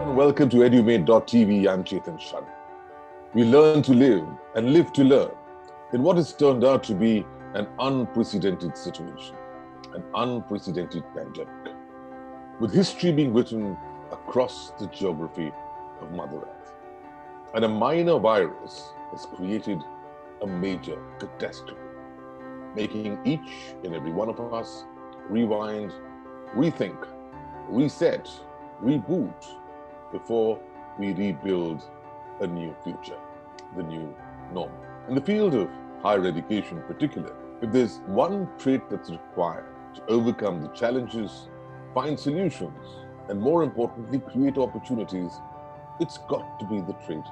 And welcome to edumate.tv. I'm CHETAN SHARMA. We learn to live and live to learn in what has turned out to be an unprecedented situation, an unprecedented pandemic, with history being written across the geography of Mother Earth. And a minor virus has created a major catastrophe, making each and every one of us rewind, rethink, reset, reboot before we rebuild a new future, the new norm. In the field of higher education in particular, if there's one trait that's required to overcome the challenges, find solutions, and more importantly, create opportunities, it's got to be the trait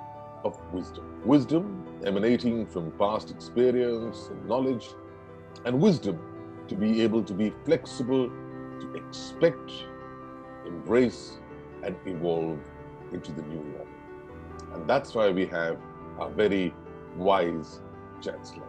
of wisdom. Wisdom emanating from past experience and knowledge, and wisdom to be able to be flexible, to expect, embrace, and evolve into the new norm. And that's why we have our very wise Chancellor.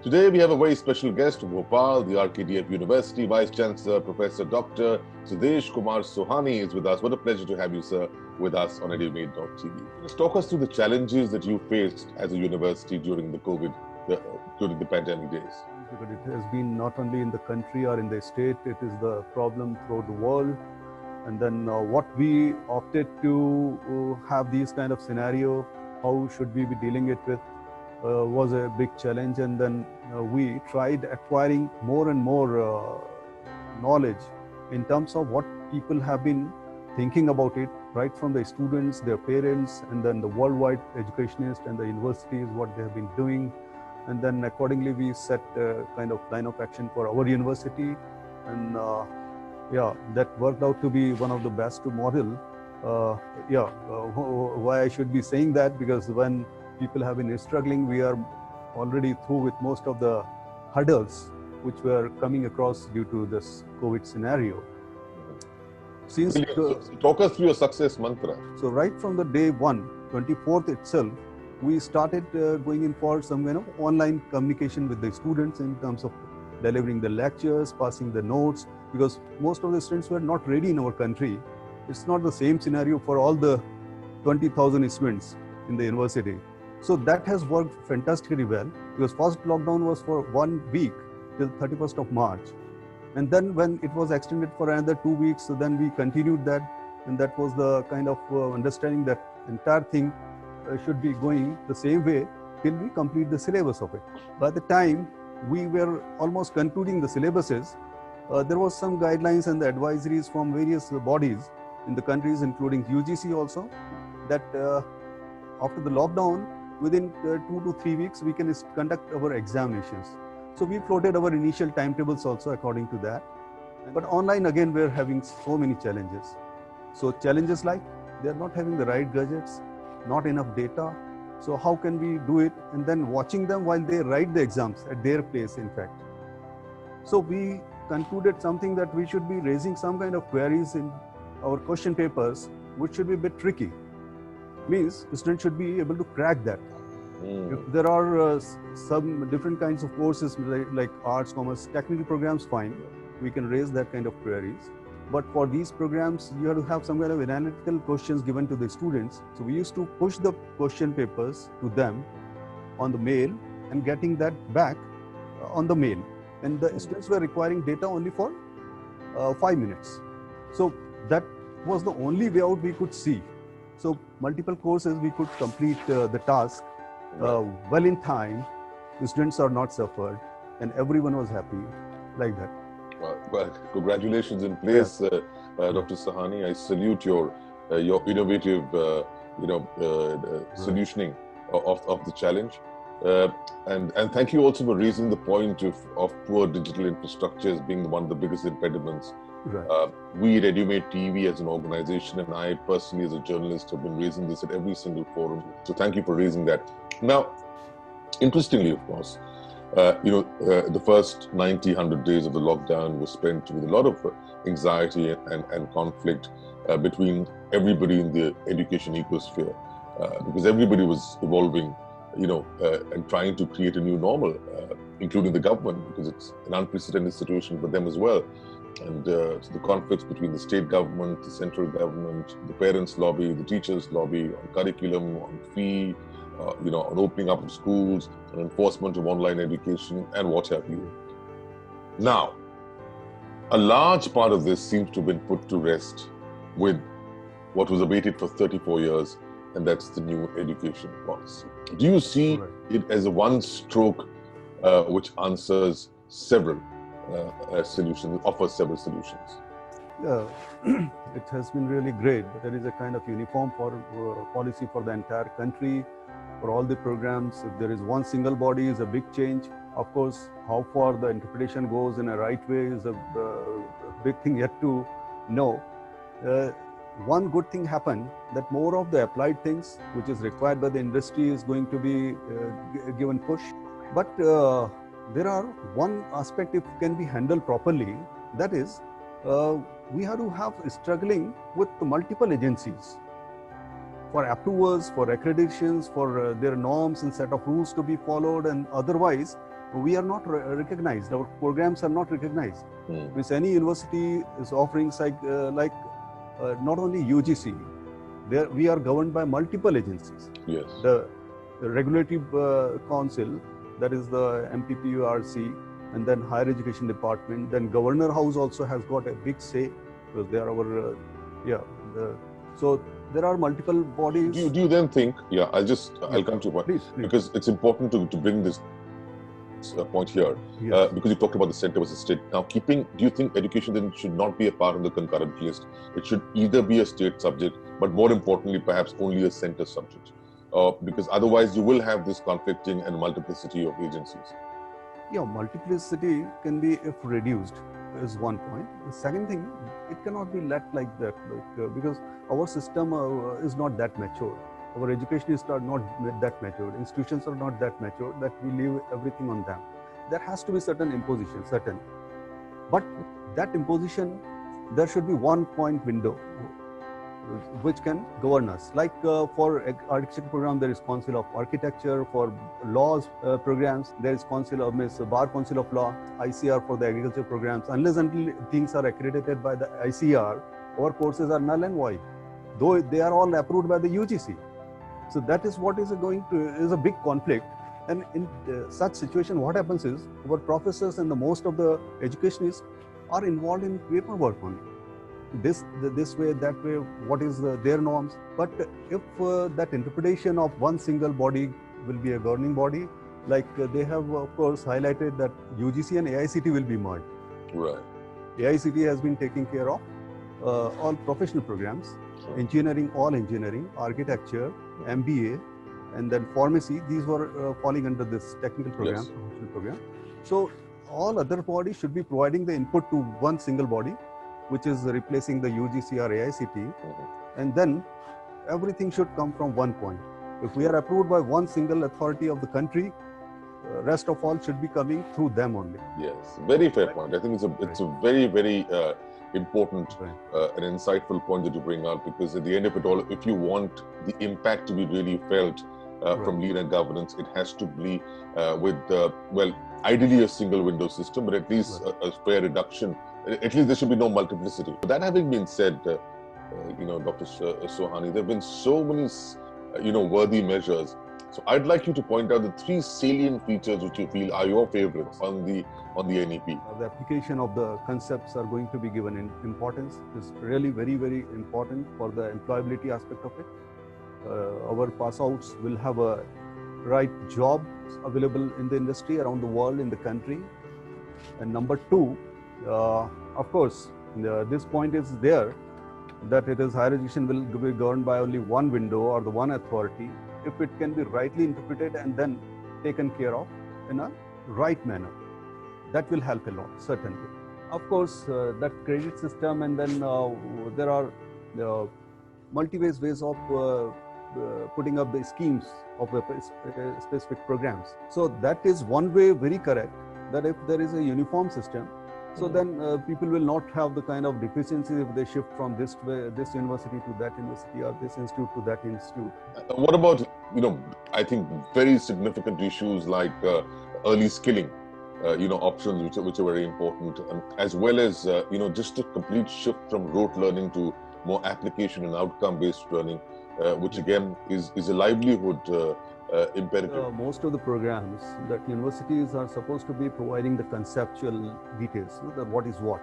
Today we have a very special guest from Bhopal, the RKDF University, Vice Chancellor, Professor Dr. SUDESH Kumar Sohani is with us. What a pleasure to have you, sir, with us on edumate.tv. Let's talk us through the challenges that you faced as a university during the during the pandemic days. Because it has been not only in the country or in the state, it is the problem throughout the world. And then what we opted to have these kind of scenario, how should we be dealing it with, was a big challenge. And then we tried acquiring more and more knowledge in terms of what people have been thinking about it, right from the students, their parents, and then the worldwide educationists and the universities, what they have been doing. And then accordingly, we set a kind of line of action for our university. And yeah, that worked out to be one of the best model. Why I should be saying that, because when people have been struggling, we are already through with most of the hurdles which were coming across due to this COVID scenario. Since talk us through your success mantra. So right from the day 24th itself, we started going in for some kind of online communication with the students in terms of delivering the lectures, passing the notes, because most of the students were not ready in our country. It's not the same scenario for all the 20,000 students in the university. So that has worked fantastically well, because first lockdown was for 1 week till 31st of March. And then when it was extended for another 2 weeks, so then we continued that. And that was the kind of understanding that entire thing should be going the same way till we complete the syllabus of it. By the time we were almost concluding the syllabuses, there was some guidelines and the advisories from various bodies in the countries, including UGC also, that after the lockdown, within 2 to 3 weeks, we can conduct our examinations. So we floated our initial timetables also according to that. But online, again, we're having so many challenges. So challenges like they're not having the right gadgets, not enough data. So how can we do it? And then watching them while they write the exams at their place, in fact. So we concluded something that we should be raising some kind of queries in our question papers, which should be a bit tricky. Means students should be able to crack that. If there are some different kinds of courses like arts, commerce, technical programs, fine. We can raise that kind of queries. But for these programs, you have to have some kind of analytical questions given to the students. So we used to push the question papers to them on the mail and getting that back on the mail. And the students were requiring data only for 5 minutes. So that was the only way out we could see. So multiple courses we could complete the task well in time. The students are not suffered and everyone was happy like that. Well, congratulations in place, Dr. Sohani. I salute your innovative, solutioning of the challenge, and thank you also for raising the point of poor digital infrastructure as being one of the biggest impediments. Right. We at Edumate TV as an organization, and I personally as a journalist, have been raising this at every single forum. So thank you for raising that. Now, interestingly, of course, the first 100 days of the lockdown was spent with a lot of anxiety and conflict between everybody in the education ecosphere, because everybody was evolving, and trying to create a new normal, including the government, because it's an unprecedented situation for them as well. And so the conflicts between the state government, the central government, the parents' lobby, the teachers' lobby, on curriculum, on fee, on opening up of schools, on enforcement of online education, and what have you. Now, a large part of this seems to have been put to rest with what was abated for 34 years, and that's the new education policy. Do you see it as a one stroke which answers several solutions, offers several solutions? Yeah, it has been really great. There is a kind of uniform policy for the entire country, for all the programs. If there is one single body, is a big change. Of course, how far the interpretation goes in a right way is a big thing yet to know. One good thing happened, that more of the applied things which is required by the industry is going to be given push. But there are one aspect, if can be handled properly, that is we have to have struggling with the multiple agencies for approvals, for accreditations, for their norms and set of rules to be followed, and otherwise we are not recognized. Our programs are not recognized. Which any university is offering like not only UGC, there we are governed by multiple agencies. Yes. The regulatory council, that is the MPPURC, and then higher education department. Then Governor House also has got a big say, because they are our so there are multiple bodies. Do you then think? Yeah, I'll come to your point, please. Because it's important to bring this point here, because you talked about the center versus state. Now, do you think education then should not be a part of the concurrent list? It should either be a state subject, but more importantly, perhaps only a center subject, because otherwise you will have this conflicting and multiplicity of agencies. Yeah, multiplicity can be, if reduced, is one point. The second thing, it cannot be let like that, because our system is not that mature. Our education is not that matured. Institutions are not that matured that we leave everything on them. There has to be certain imposition, but that imposition, there should be one point window which can govern us. Like for architecture program, there is Council of Architecture. For laws programs, there is Bar Council of Law, ICR for the agriculture programs. Unless until things are accredited by the ICR, our courses are null and void, though they are all approved by the UGC. So that is what is a big conflict. And in such situation, what happens is our professors and the most of the educationists are involved in paperwork only. This way, that way, what is their norms. But if that interpretation of one single body will be a governing body, like they have of course highlighted that UGC and AICT will be merged. Right. AICT has been taking care of all professional programs, engineering, all engineering, architecture, MBA, and then pharmacy. These were falling under this technical program, professional program. So all other bodies should be providing the input to one single body, which is replacing the UGC or AICT, and then everything should come from one point. If we are approved by one single authority of the country, rest of all should be coming through them only. Yes, very fair point. I think it's a very, very important and insightful point that you bring out, because at the end of it all, if you want the impact to be really felt from leaner governance, it has to be with, ideally a single window system, but at least a fair reduction. At least there should be no multiplicity. But that having been said, Dr. Sohani, there have been so many, worthy measures. So I'd like you to point out the three salient features which you feel are your favorites on the NEP. The application of the concepts are going to be given in importance. It's really very, very important for the employability aspect of it. Our pass-outs will have a right job available in the industry around the world, in the country. And number two, of course, this point is there, that it is higher education will be governed by only one window or the one authority. If it can be rightly interpreted and then taken care of in a right manner, that will help a lot, certainly. Of course, that credit system, and then there are multi-ways of putting up the schemes of specific programs. So that is one way, very correct, that if there is a uniform system, so then people will not have the kind of deficiencies if they shift from this university to that university, or this institute to that institute. What about, I think very significant issues like early skilling, options which are very important, as well as just a complete shift from rote learning to more application and outcome-based learning, which again is a livelihood imperative. Most of the programs that universities are supposed to be providing the conceptual details, that what is what.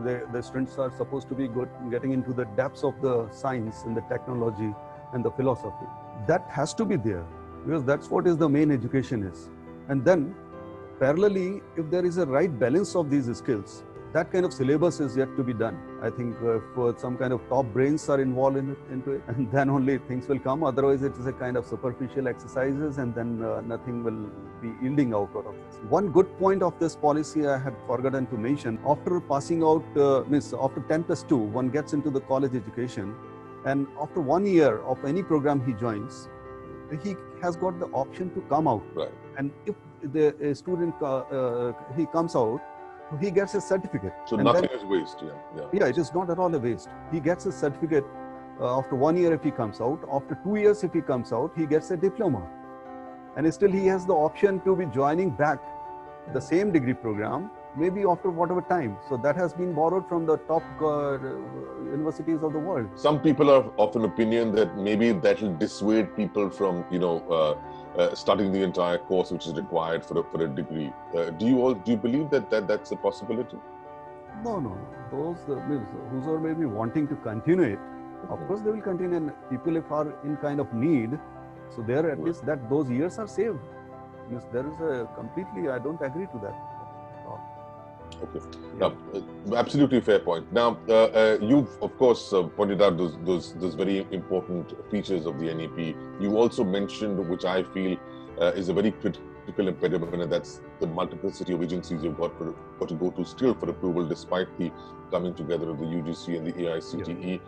The students are supposed to be getting into the depths of the science and the technology and the philosophy. That has to be there, because that's what is the main education is. And then parallelly, if there is a right balance of these skills, that kind of syllabus is yet to be done. I think if some kind of top brains are involved into it, and then only things will come. Otherwise, it is a kind of superficial exercises, and then nothing will be yielding out of this. One good point of this policy I had forgotten to mention: after passing out, after 10+2, one gets into the college education, and after 1 year of any program he joins, he has got the option to come out. Right. And if the student he comes out, he gets a certificate. So and nothing then, is waste. Yeah, it is not at all a waste. He gets a certificate after 1 year if he comes out. After 2 years if he comes out, he gets a diploma. And still he has the option to be joining back the same degree program, maybe after whatever time. So that has been borrowed from the top universities of the world. Some people are of an opinion that maybe that will dissuade people from, studying the entire course which is required for a degree. Do you believe that that's a possibility? No. Those who are maybe wanting to continue it, of course they will continue. And people if are in kind of need, so there at least that those years are saved. Yes, there is a completely, I don't agree to that. Okay. Now, absolutely fair point. Now, you've of course pointed out those very important features of the NEP. You also mentioned, which I feel is a very critical impediment, and that's the multiplicity of agencies you've got to go to still for approval, despite the coming together of the UGC and the AICTE.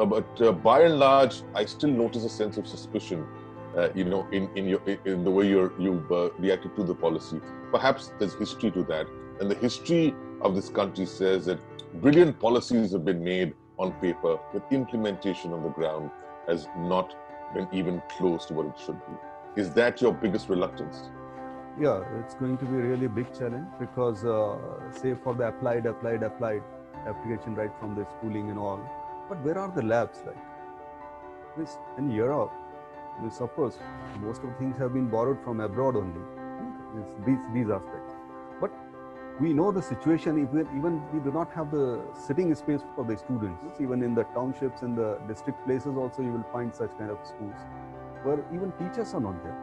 But by and large, I still notice a sense of suspicion. In the way you've reacted to the policy. Perhaps there's history to that. And the history of this country says that brilliant policies have been made on paper, but implementation on the ground has not been even close to what it should be. Is that your biggest reluctance? Yeah, it's going to be a really big challenge because, say for the applied application right from the schooling and all, but where are the labs like? In Europe, of course, most of the things have been borrowed from abroad only, these aspects. But we know the situation, even we do not have the sitting space for the students. Even in the townships and the district places also, you will find such kind of schools where even teachers are not there.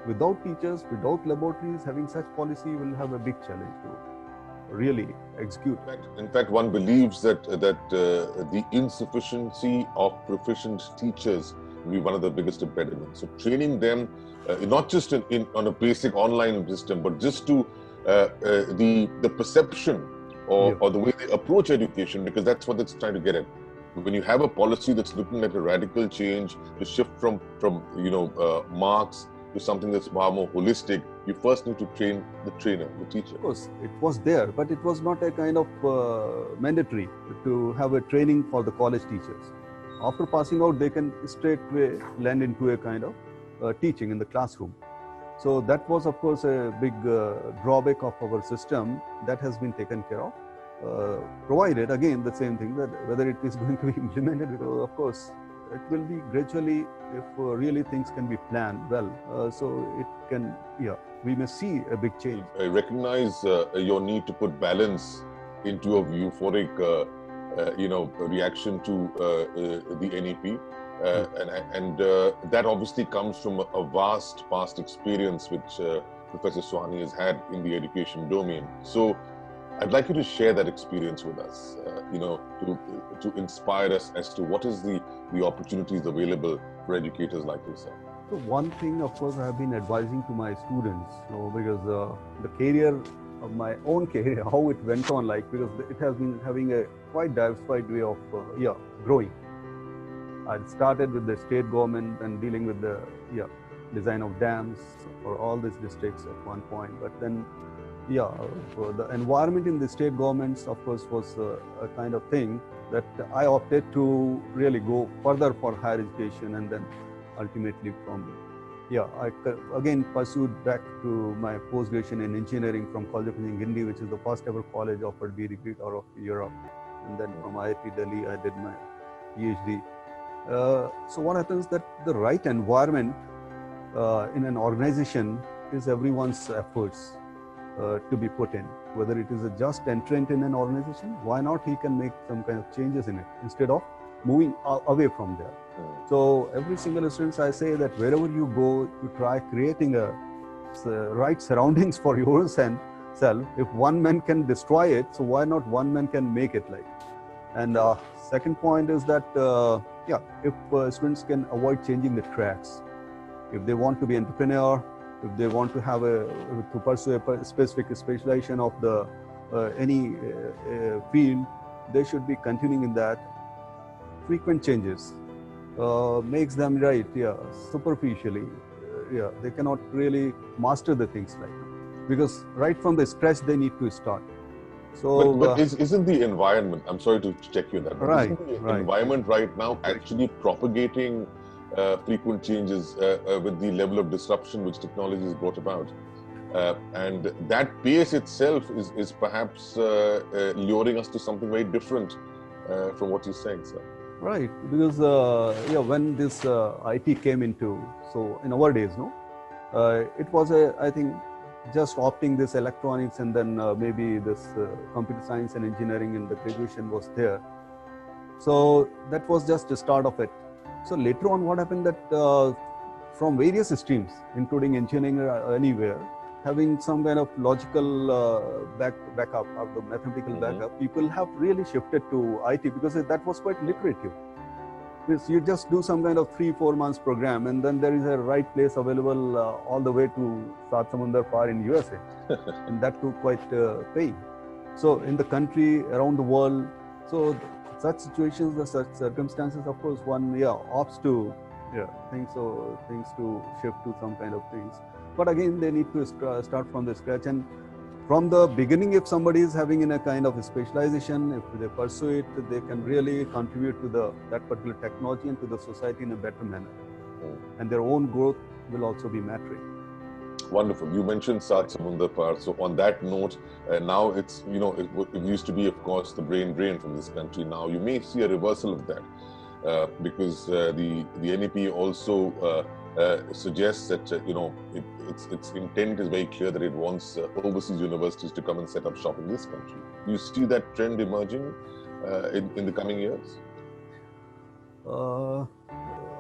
Without teachers, without laboratories, having such policy will have a big challenge to really execute. In fact, one believes that the insufficiency of proficient teachers will be one of the biggest impediments. So training them, not just on a basic online system, but just to the perception or the way they approach education, because that's what it's trying to get at. When you have a policy that's looking at a radical change to shift from marks to something that's far more holistic, you first need to train the trainer, the teacher. Of course, it was there, but it was not a kind of mandatory to have a training for the college teachers. After passing out, they can straightway land into a kind of teaching in the classroom. So that was, of course, a big drawback of our system that has been taken care of. Provided, again, the same thing, that whether it is going to be implemented, because of course, it will be gradually, if really things can be planned well. So it can, we may see a big change. I recognize your need to put balance into a euphoric, reaction to the NEP. And that obviously comes from a vast past experience which Professor Sohani has had in the education domain. So I'd like you to share that experience with us, to inspire us as to what is the opportunities available for educators like yourself. So one thing, of course, I have been advising to my students, because the career of my own career, how it went on, because it has been having a quite diversified way of growing. I started with the state government and dealing with the design of dams for all these districts at one point. But then, the environment in the state governments, of course, was a kind of thing that I opted to really go further for higher education, and then ultimately from Yeah, I again pursued back to my post-graduation in engineering from College of Engineering, India, which is the first ever college offered B degree out of Europe. And then from IIT Delhi, I did my PhD. So what happens that the right environment in an organization is everyone's efforts to be put in. Whether it is a just entrant in an organization, why not he can make some kind of changes in it instead of moving away from there. So every single instance I say that wherever you go, you try creating a right surroundings for yourself. If one man can destroy it, so why not one man can make it like. And second point is that if students can avoid changing the tracks, if they want to be entrepreneur, if they want to have to pursue a specific specialization of the any field, they should be continuing in that. Frequent changes makes them superficially. They cannot really master the things like that, because right from the scratch they need to start. So, but isn't the environment? I'm sorry to check you on that. Right. Isn't the environment right now actually propagating frequent changes with the level of disruption which technology has brought about? And that pace itself is perhaps luring us to something very different from what you're saying, sir. Right, because when this IT came into, so in our days, it was I think just opting this electronics, and then maybe this computer science and engineering in the graduation was there. So that was just the start of it. So later on, what happened that from various streams, including engineering or anywhere, having some kind of logical backup or the mathematical backup, people have really shifted to IT because that was quite lucrative. Because you just do some kind of 3-4 months program, and then there is a right place available all the way to Saat Samundar Par in USA, and that too quite paying. So in the country, around the world, so such situations, such circumstances, of course, one opts to things to shift to some kind of things. But again, they need to start from the scratch. And from the beginning, if somebody is having in a kind of a specialization, if they pursue it, they can really contribute to that particular technology and to the society in a better manner. And their own growth will also be mattering. Wonderful. You mentioned Saat Samundar Par. So on that note, now it's, it used to be, of course, the brain drain from this country. Now you may see a reversal of that because the NEP also suggests that its intent is very clear, that it wants overseas universities to come and set up shop in this country. Do you see that trend emerging in the coming years?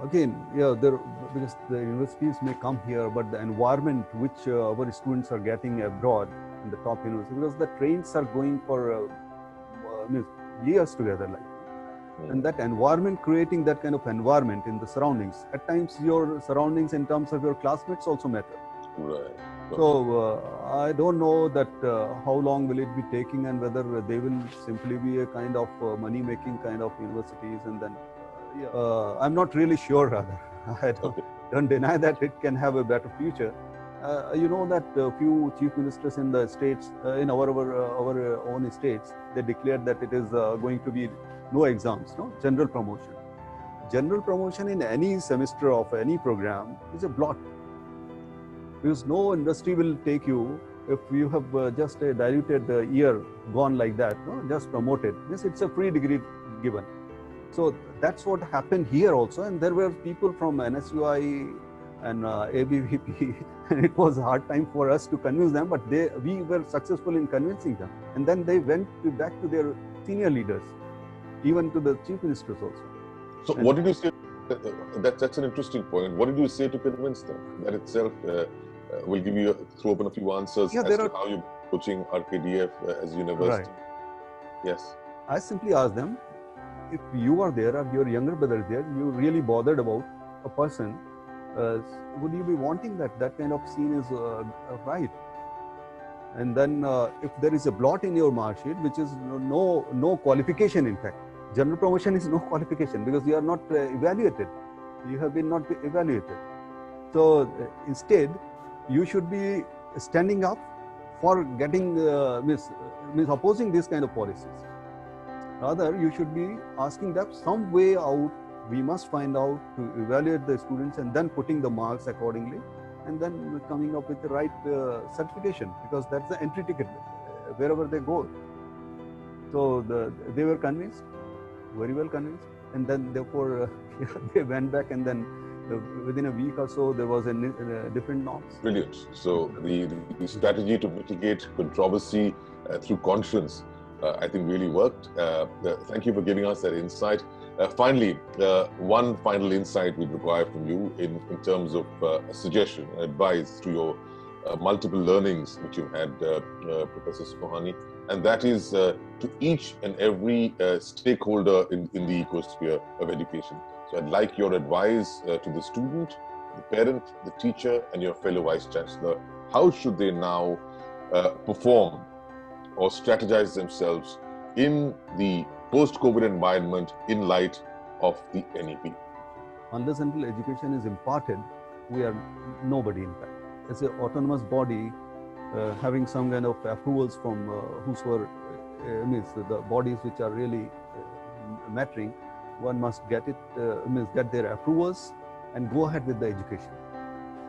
Again, because the universities may come here, but the environment which our students are getting abroad in the top universities, because the trains are going for years together, and that environment, creating that kind of environment in the surroundings. At times, your surroundings in terms of your classmates also matter. Right. So I don't know that how long will it be taking, and whether they will simply be a kind of money-making kind of universities, and then I'm not really sure. Rather, I don't deny that it can have a better future. You know that a few chief ministers in the states, in our own states, they declared that it is going to be no exams, general promotion. General promotion in any semester of any program is a blot, because no industry will take you if you have just a diluted year gone like that, just promoted. Yes, it's a free degree given. So that's what happened here also, and there were people from NSUI and ABVP, and it was a hard time for us to convince them, but we were successful in convincing them. And then they went back to their senior leaders, even to the chief ministers also. So what did you say? That's an interesting point. What did you say to convince them? That itself will give you throw open a few answers as to how you're coaching RKDF as a university. Right. Yes. I simply asked them, if you are there or your younger brother is there, you really bothered about a person, would you be wanting that kind of scene is right? And then if there is a blot in your mark sheet, which is no qualification, in fact, general promotion is no qualification, because you are not evaluated. You have been not evaluated. So instead, you should be standing up for getting opposing this kind of policies. Rather, you should be asking them some way out we must find out to evaluate the students and then putting the marks accordingly, and then coming up with the right certification, because that's the entry ticket wherever they go. So they were convinced, very well convinced, and then therefore they went back, and then within a week or so there was a different norms. Brilliant. So the strategy to mitigate controversy through conscience, I think really worked. Thank you for giving us that insight. Finally, one final insight we require from you in terms of a suggestion, advice to your multiple learnings which you've had, Professor Sohani, and that is to each and every stakeholder in the ecosphere of education. So I'd like your advice to the student, the parent, the teacher, and your fellow Vice Chancellor. How should they now perform or strategize themselves in the post-COVID environment in light of the NEP? Unless until education is imparted, we are nobody in fact. It's an autonomous body having some kind of approvals from whosoever means the bodies which are really mattering. One must get it, get their approvals and go ahead with the education.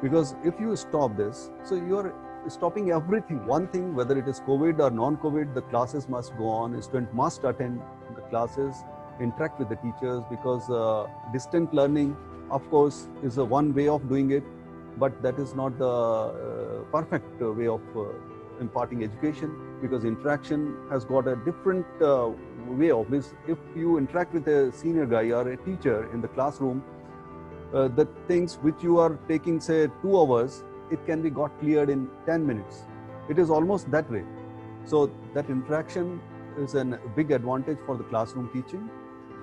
Because if you stop this, so you are stopping everything. One thing, whether it is COVID or non-COVID, the classes must go on. Students must attend the classes, interact with the teachers, because distant learning, of course, is one way of doing it, but that is not the perfect way of imparting education, because interaction has got a different way of this. If you interact with a senior guy or a teacher in the classroom, the things which you are taking, say, 2 hours, it can be got cleared in 10 minutes. It is almost that way. So that interaction is a big advantage for the classroom teaching.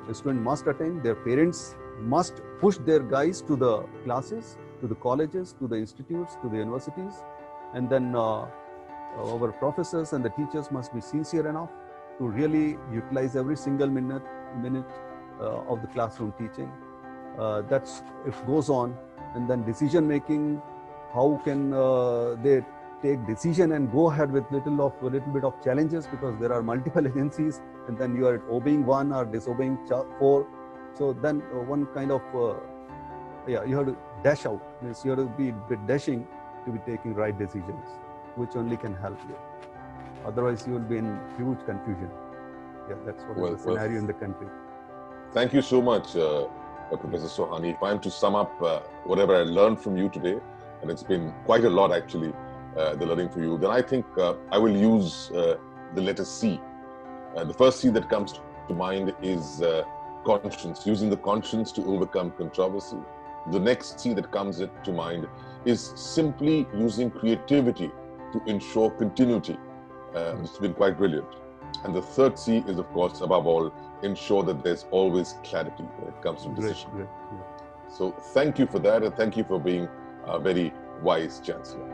The student must attend, their parents must push their guys to the classes, to the colleges, to the institutes, to the universities, and then our professors and the teachers must be sincere enough to really utilize every single minute of the classroom teaching. That's if goes on, and then decision making. How can they take decision and go ahead with little bit of challenges, because there are multiple agencies, and then you are obeying one or disobeying 4. So then one kind of you have to dash out. Means you have to be a bit dashing to be taking right decisions, which only can help you. Otherwise, you will be in huge confusion. Yeah, that's what is the scenario in the country. Thank you so much, Professor Sohani. If I am to sum up whatever I learned from you today, and it's been quite a lot actually, the learning for you, then I think I will use the letter C. The first C that comes to mind is conscience, using the conscience to overcome controversy. The next C that comes to mind is simply using creativity to ensure continuity. This has been quite brilliant. And the third C is, of course, above all, ensure that there's always clarity when it comes to decision. Great. Yeah. So thank you for that, and thank you for being a very wise chancellor.